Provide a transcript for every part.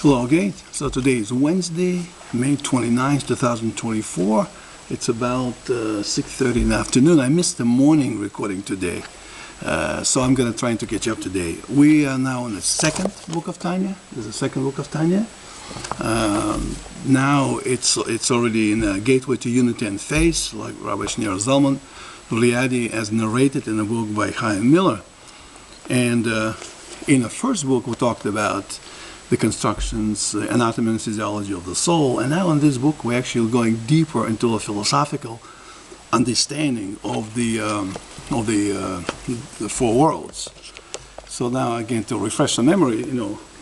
Hello again. So today is Wednesday, May 29th, 2024. It's about 6:30 in the afternoon. I missed the morning recording today, so I'm going to try to catch up today. We are now in the second book of Tanya. There's the second book of Tanya. Now it's already in a Gateway to Unity and Faith, like Rabbi Shneur Zalman Liadi, as narrated in a book by Chaim Miller. And in the first book, we talked about the constructions, the anatomy and physiology of the soul. And now in this book, we're actually going deeper into a philosophical understanding of the four worlds. So now, again, to refresh the memory,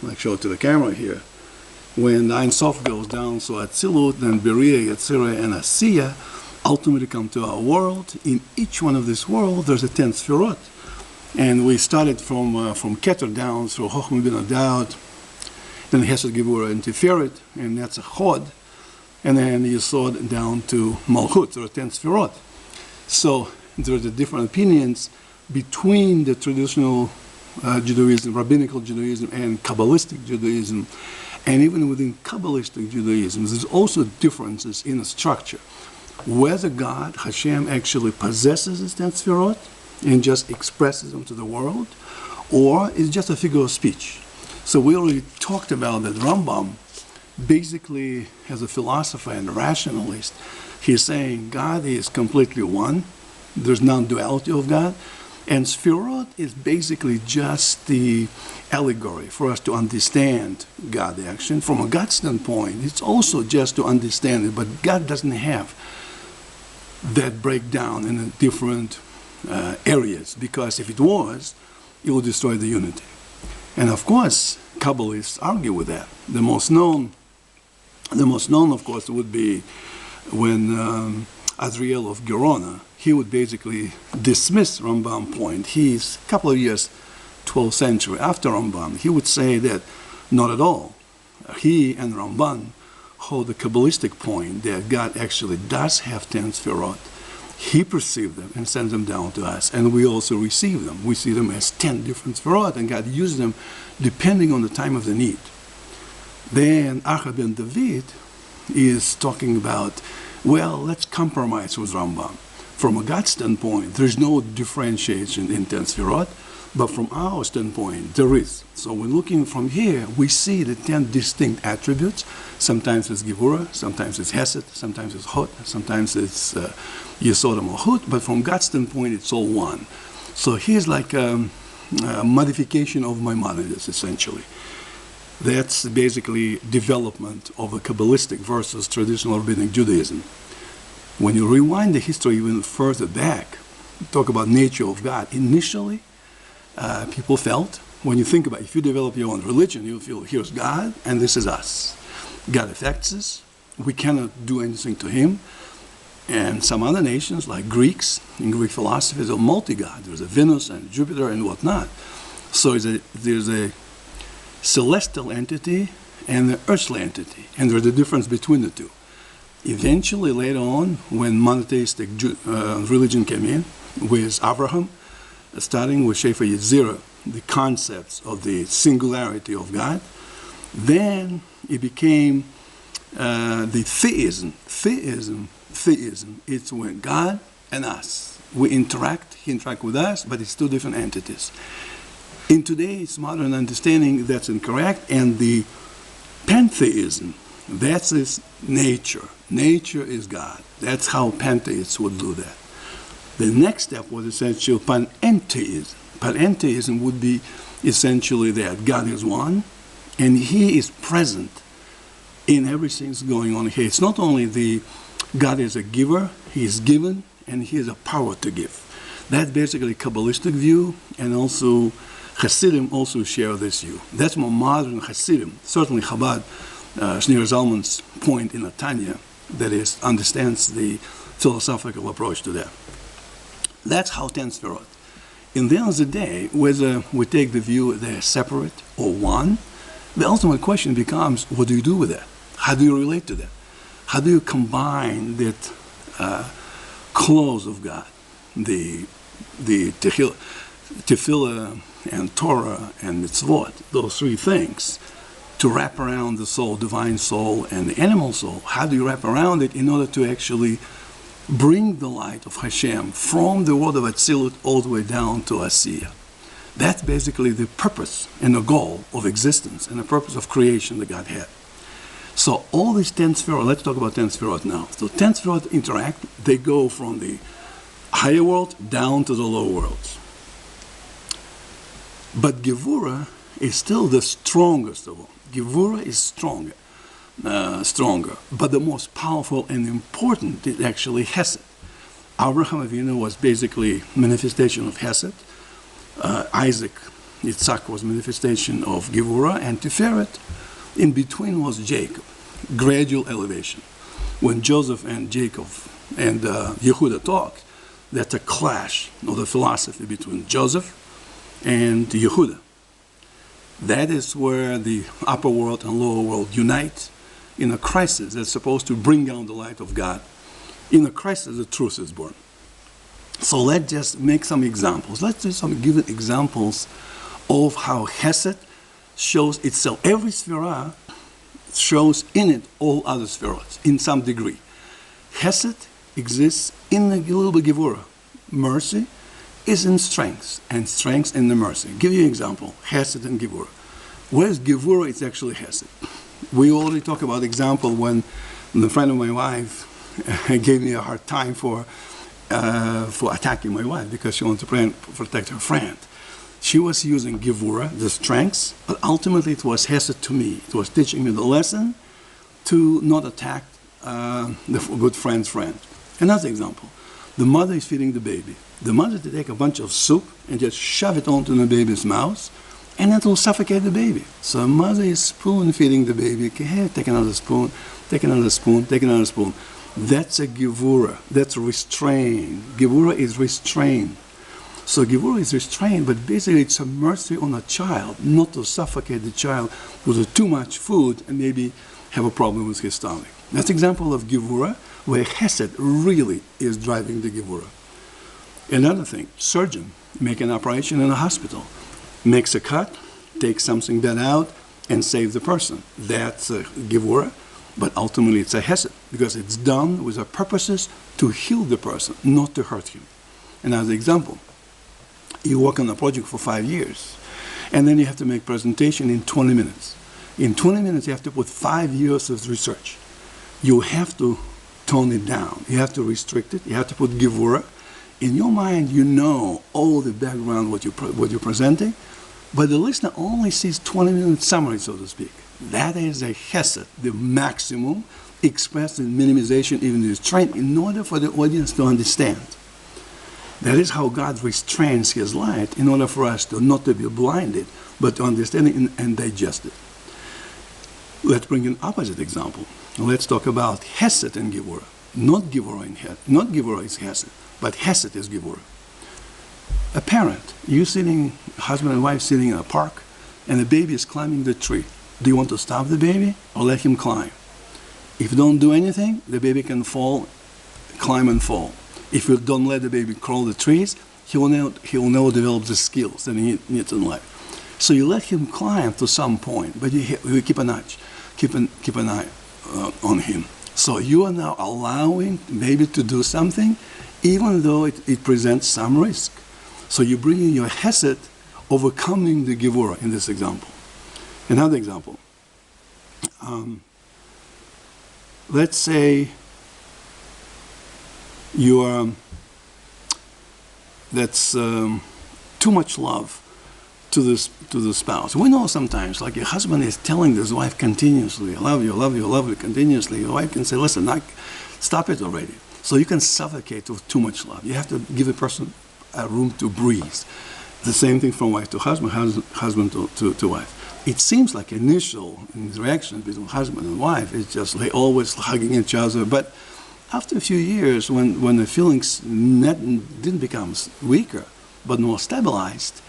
like show it to the camera here, when Ein Sof goes down, so Atzilut, then Beria, Yetzirah, and Asiya ultimately come to our world. In each one of this world, there's a 10 sfirot. And we started from Keter down through Chochmah bin Adad, then Hesed, Gevura, and sfirot, and that's a chod. And then you saw it down to Malchut, there are 10 sfirot. So there are the different opinions between the traditional Judaism, rabbinical Judaism, and kabbalistic Judaism. And even within kabbalistic Judaism, there's also differences in the structure. Whether God, Hashem, actually possesses his 10 sfirot and just expresses them to the world, or is just a figure of speech. So we already talked about that Rambam, basically as a philosopher and a rationalist, he's saying God is completely one. There's non-duality of God. And sfirot is basically just the allegory for us to understand God action. From a God standpoint, it's also just to understand it, but God doesn't have that breakdown in the different areas, because if it was, it would destroy the unity. And of course, Kabbalists argue with that. The most known, of course, would be when Azriel of Geruna, he would basically dismiss Rambam point. He's a couple of years, 12th century after Rambam. He would say that not at all. He and Ramban hold the kabbalistic point that God actually does have 10 sfirot. He perceived them and sends them down to us, and we also receive them. We see them as 10 different sfirot, and God uses them depending on the time of the need. Then Achad ben David is talking about, well, let's compromise with Rambam. From a God standpoint, there's no differentiation in 10 sfirot, but from our standpoint, there is. So when looking from here, we see the 10 distinct attributes. Sometimes it's Gevura, sometimes it's Hesed, sometimes it's Hod, sometimes it's Yesod Malchut, but from God's standpoint, it's all one. So here's like a modification of Maimonedes, essentially. That's basically development of a kabbalistic versus traditional rabbinic Judaism. When you rewind the history even further back, talk about nature of God, initially, people felt, when you think about it, if you develop your own religion, you feel, here's God, and this is us. God affects us. We cannot do anything to him. And some other nations, like Greeks, in Greek philosophy, there's a multi-God. There's a Venus and Jupiter and whatnot. So there's a celestial entity and an earthly entity, and there's a difference between the two. Eventually, later on, when monotheistic religion came in, with Abraham, starting with Shefer Yetzirah, the concepts of the singularity of God, then it became the theism. Theism, it's when God and us, we interact, he interacts with us, but it's two different entities. In today's modern understanding, that's incorrect, and the pantheism, that's its nature. Nature is God. That's how pantheists would do that. The next step was essentially panentheism. Panentheism would be essentially that God is one, and he is present in everything that's going on here. It's not only the God is a giver, he is given, and he has a power to give. That's basically a kabbalistic view, and also Hasidim also share this view. That's more modern Hasidim. Certainly Chabad, Shneur Zalman's point in the Tanya, that is, understands the philosophical approach to that. That's how 10 sfirot. In the end of the day, whether we take the view they're separate or one, the ultimate question becomes, what do you do with that? How do you relate to that? How do you combine that clause of God, the tefillah and Torah and mitzvot, those three things, to wrap around the soul, divine soul, and the animal soul. How do you wrap around it in order to actually bring the light of Hashem from the world of Atzilut all the way down to Asiya? That's basically the purpose and the goal of existence and the purpose of creation that God had. So all these 10 sfirot, let's talk about 10 sfirot now. So 10 sfirot interact, they go from the higher world down to the lower worlds. But Gevura is still the strongest of all. Gevura is stronger, but the most powerful and important is actually Hesed. Abraham Avinu was basically manifestation of Hesed. Isaac, Yitzhak was manifestation of Gevura, and Tiferet. In between was Jacob, gradual elevation. When Joseph and Jacob and Yehuda talked, that's a clash of the philosophy between Joseph and Yehuda. That is where the upper world and lower world unite in a crisis that's supposed to bring down the light of God. In a crisis, the truth is born. So let's just make some examples. Let's do some given examples of how Hesed shows itself. Every sfirah shows in it all other sfirot in some degree. Hesed exists in the little bit Gevura. Mercy is in strength, and strength in the mercy. Give you an example, Hesed and Gevura. Where's Gevura? It's actually Hesed. We already talked about example when the friend of my wife gave me a hard time for attacking my wife because she wanted to protect her friend. She was using Gevura, the strength, but ultimately it was Hesed to me. It was teaching me the lesson to not attack the good friend's friend. Another example, the mother is feeding the baby. The mother to take a bunch of soup and just shove it onto the baby's mouth, and it will suffocate the baby. So the mother is spoon feeding the baby. Okay, take another spoon, take another spoon, take another spoon. That's a Gevura. That's restraint. Gevura is restraint. So Gevura is restraint, but basically it's a mercy on a child, not to suffocate the child with too much food and maybe have a problem with his stomach. That's an example of Gevura, where Hesed really is driving the Gevura. Another thing, surgeon, make an operation in a hospital, makes a cut, takes something bad out, and saves the person. That's a Gevura, but ultimately it's a Hesed, because it's done with the purposes to heal the person, not to hurt him. Another example, you work on a project for 5 years, and then you have to make presentation in 20 minutes. In 20 minutes, you have to put 5 years of research. You have to tone it down. You have to restrict it. You have to put Gevura. In your mind, you know all the background, what you're presenting, but the listener only sees 20-minute summary, so to speak. That is a Hesed, the maximum, expressed in minimization, even restraint, in order for the audience to understand. That is how God restrains His light in order for us to not to be blinded, but to understand it and digest it. Let's bring an opposite example. Let's talk about Hesed and Gevura. Not Gevura is Hesed, but Hesed is Gevura. A parent, you sitting, husband and wife sitting in a park, and the baby is climbing the tree. Do you want to stop the baby or let him climb? If you don't do anything, the baby can fall, climb and fall. If you don't let the baby crawl the trees, he will never develop the skills that he needs in life. So you let him climb to some point, but you keep an eye on him. So you are now allowing the baby to do something, even though it presents some risk. So you bring in your Hesed, overcoming the Gevura in this example. Another example. Let's say that's too much love to the spouse. We know sometimes, like your husband is telling his wife continuously, I love you, I love you, I love you, continuously. Your wife can say, listen, stop it already. So you can suffocate with too much love. You have to give a person a room to breathe. The same thing from wife to husband, husband to wife. It seems like initial interactions between husband and wife is just like always hugging each other, but after a few years, when the feelings didn't become weaker, but more stabilized,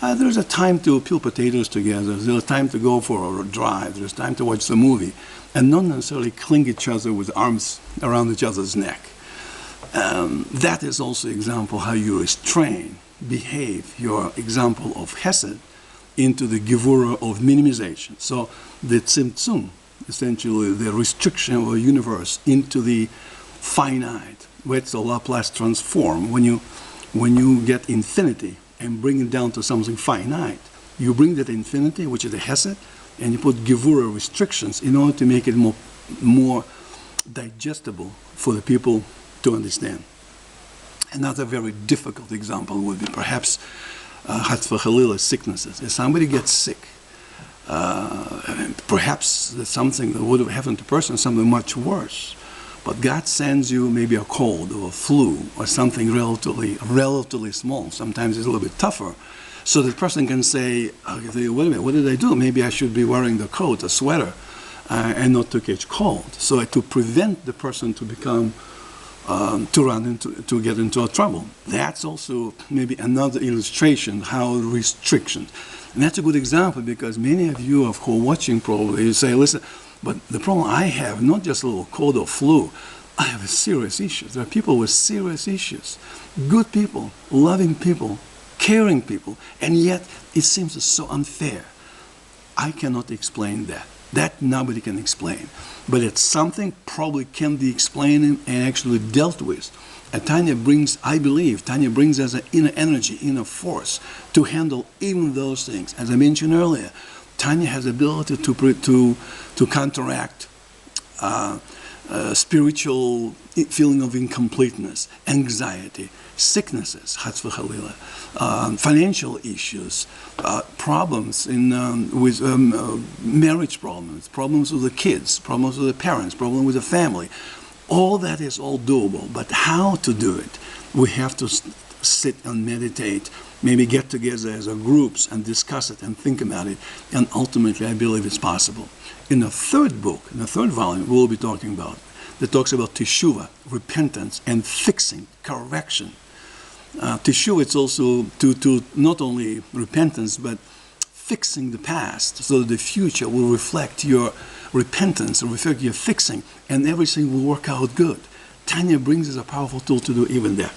there's a time to peel potatoes together, there's a time to go for a drive, there's time to watch the movie, and not necessarily cling each other with arms around each other's neck. That is also an example how you restrain, behave, your example of Hesed, into the Gevura of minimization. So the tzimtzum, essentially the restriction of a universe into the finite, where it's a Laplace transform. When you get infinity and bring it down to something finite, you bring that infinity, which is a Hesed, and you put Gevura restrictions in order to make it more digestible for the people to understand. Another very difficult example would be perhaps sicknesses. If somebody gets sick, perhaps that's something that would have happened to a person, something much worse. But God sends you maybe a cold or a flu or something relatively small. Sometimes it's a little bit tougher. So the person can say, wait a minute, what did I do? Maybe I should be wearing the coat, a sweater, and not to catch cold. So to prevent the person to become to get into a trouble. That's also maybe another illustration how restrictions. And that's a good example because many of you who are watching probably, you say, listen, but the problem I have, not just a little cold or flu, I have serious issues. There are people with serious issues. Good people, loving people, caring people, and yet it seems so unfair. I cannot explain that. That nobody can explain. But it's something probably can be explained and actually dealt with. And Tanya brings, I believe, Tanya brings us an inner energy, inner force to handle even those things. As I mentioned earlier, Tanya has the ability to counteract spiritual feeling of incompleteness, anxiety, sicknesses, financial issues, problems with marriage problems with the kids, problems with the parents, problems with the family. All that is all doable, but how to do it? We have to sit and meditate, maybe get together as a groups and discuss it and think about it, and ultimately I believe it's possible. In the third book, in the third volume, we'll be talking about, that talks about teshuvah, repentance, and fixing, correction. Teshuvah, it's also to not only repentance, but fixing the past, so that the future will reflect your repentance, reflect your fixing, and everything will work out good. Tanya brings us a powerful tool to do even that.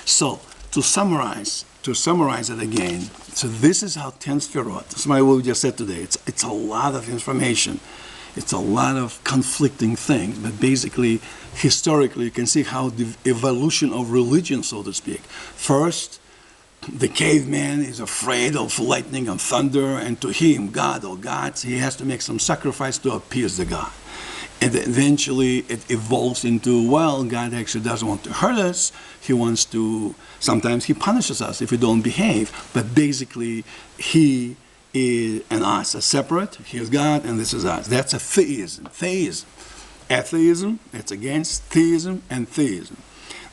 So, to summarize it again, so this is how 10 sfirot, that's what we just said today, it's a lot of information. It's a lot of conflicting things, but basically, historically, you can see how the evolution of religion, so to speak. First, the caveman is afraid of lightning and thunder, and to him, God or gods, he has to make some sacrifice to appease the God. And eventually, it evolves into, well, God actually doesn't want to hurt us. He wants to, sometimes he punishes us if we don't behave, but basically, he and us are separate. Here's God, and this is us. That's a theism. Theism. Atheism, it's against theism and theism.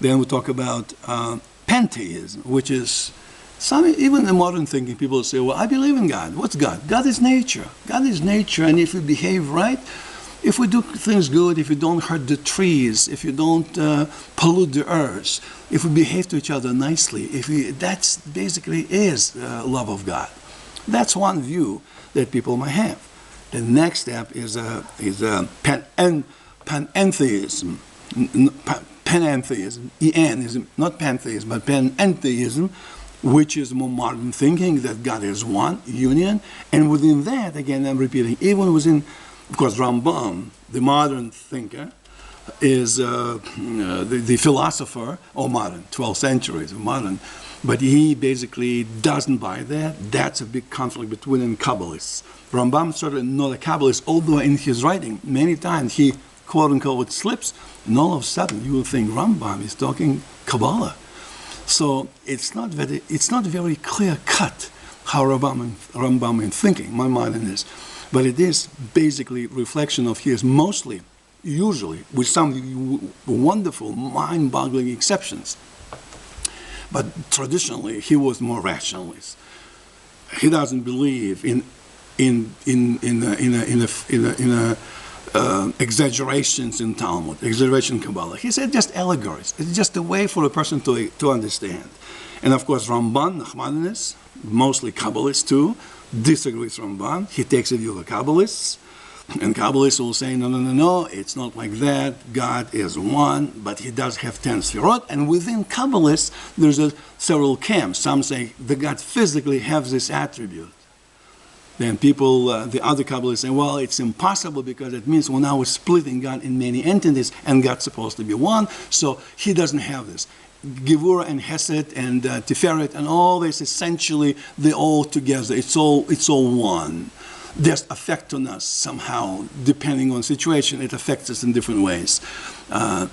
Then we talk about pantheism, which is even in modern thinking, people say, well, I believe in God. What's God? God is nature. God is nature, and if we behave right, if we do things good, if we don't hurt the trees, if you don't pollute the earth, if we behave to each other nicely, that's basically is love of God. That's one view that people might have. The next step is panentheism. Panentheism. En is not pantheism, but panentheism, which is more modern thinking that God is one, union. And within that, again, I'm repeating, even within, of course, Rambam, the modern thinker, is the philosopher, or modern, 12th century, is modern. But he basically doesn't buy that. That's a big conflict between him and Kabbalists. Rambam started not a Kabbalist, although in his writing, many times he, quote-unquote, slips, and all of a sudden you will think Rambam is talking Kabbalah. So it's not very clear-cut how Rambam is thinking, Maimonedes. But it is basically reflection of his, mostly, usually, with some wonderful, mind-boggling exceptions. But traditionally, he was more rationalist. He doesn't believe in exaggerations in Talmud, exaggeration in Kabbalah. He said just allegories. It's just a way for a person to understand. And of course, Ramban, Nahmanedes, mostly Kabbalists too, disagrees with Ramban. He takes a view of the Kabbalists. And Kabbalists will say, no, it's not like that. God is one, but he does have 10 sfirot. And within Kabbalists, there's several camps. Some say the God physically has this attribute. Then people, the other Kabbalists say, well, it's impossible because it means well, now we're splitting God in many entities and God's supposed to be one, so he doesn't have this. Gevura and Hesed and Tiferet and all this, essentially, they're all together. It's all one. There's effect on us somehow, depending on situation. It affects us in different ways. That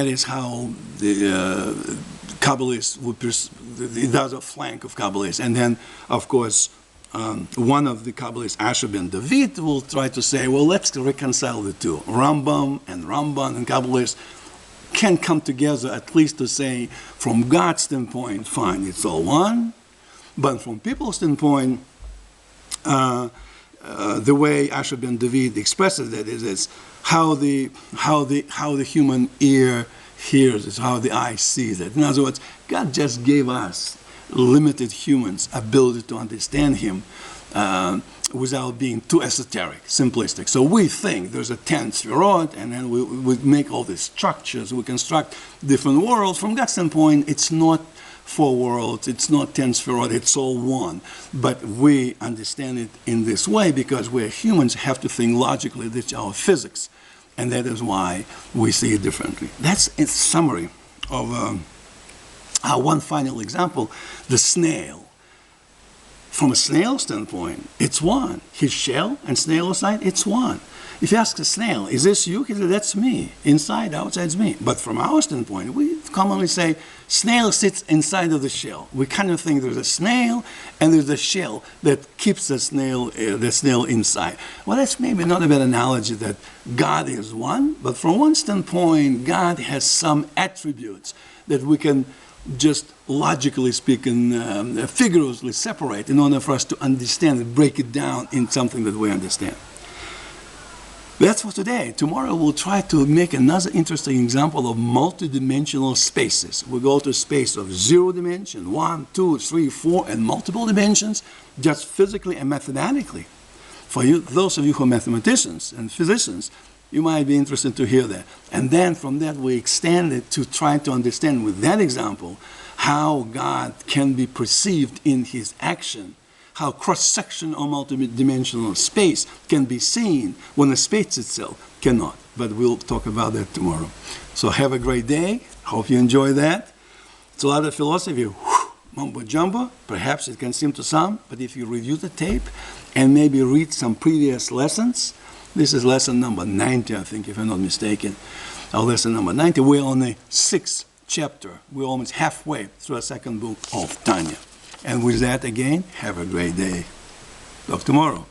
is how the Kabbalists would the other flank of Kabbalists. And then, of course, one of the Kabbalists, Asher ben David, will try to say, well, let's reconcile the two. Rambam and Ramban and Kabbalists can come together at least to say, from God's standpoint, fine, it's all one. But from people's standpoint, the way Asher ben David expresses it is how the human ear hears it, how the eye sees it. In other words, God just gave us limited humans ability to understand him without being too esoteric, simplistic. So we think there's a 10 sfirot, and then we make all these structures, we construct different worlds. From God's standpoint, it's not 4 worlds, it's not 10 sfirot, it's all one. But we understand it in this way because we're humans, have to think logically. That's our physics, and that is why we see it differently. That's a summary of one final example, the snail. From a snail standpoint, it's one. His shell and snail aside, it's one. If you ask a snail, is this you? He says, that's me. Inside, outside is me. But from our standpoint, we commonly say, snail sits inside of the shell. We kind of think there's a snail and there's a shell that keeps the snail inside. Well, that's maybe not a bad analogy that God is one, but from one standpoint, God has some attributes that we can just logically speaking, figuratively separate in order for us to understand and break it down in something that we understand. That's for today. Tomorrow we'll try to make another interesting example of multidimensional spaces. We go to a space of 0 dimension, 1, 2, 3, 4, and multiple dimensions, just physically and mathematically. For you, those of you who are mathematicians and physicians, you might be interested to hear that. And then from that we extend it to try to understand with that example how God can be perceived in his action, how cross-section or multidimensional space can be seen when the space itself cannot. But we'll talk about that tomorrow. So have a great day. Hope you enjoy that. It's a lot of philosophy, mumbo-jumbo. Perhaps it can seem to some, but if you review the tape and maybe read some previous lessons, this is lesson number 90, I think, if I'm not mistaken. Our lesson number 90. We're on the 6th chapter. We're almost halfway through the 2nd book of Tanya. And with that, again, have a great day. Talk tomorrow.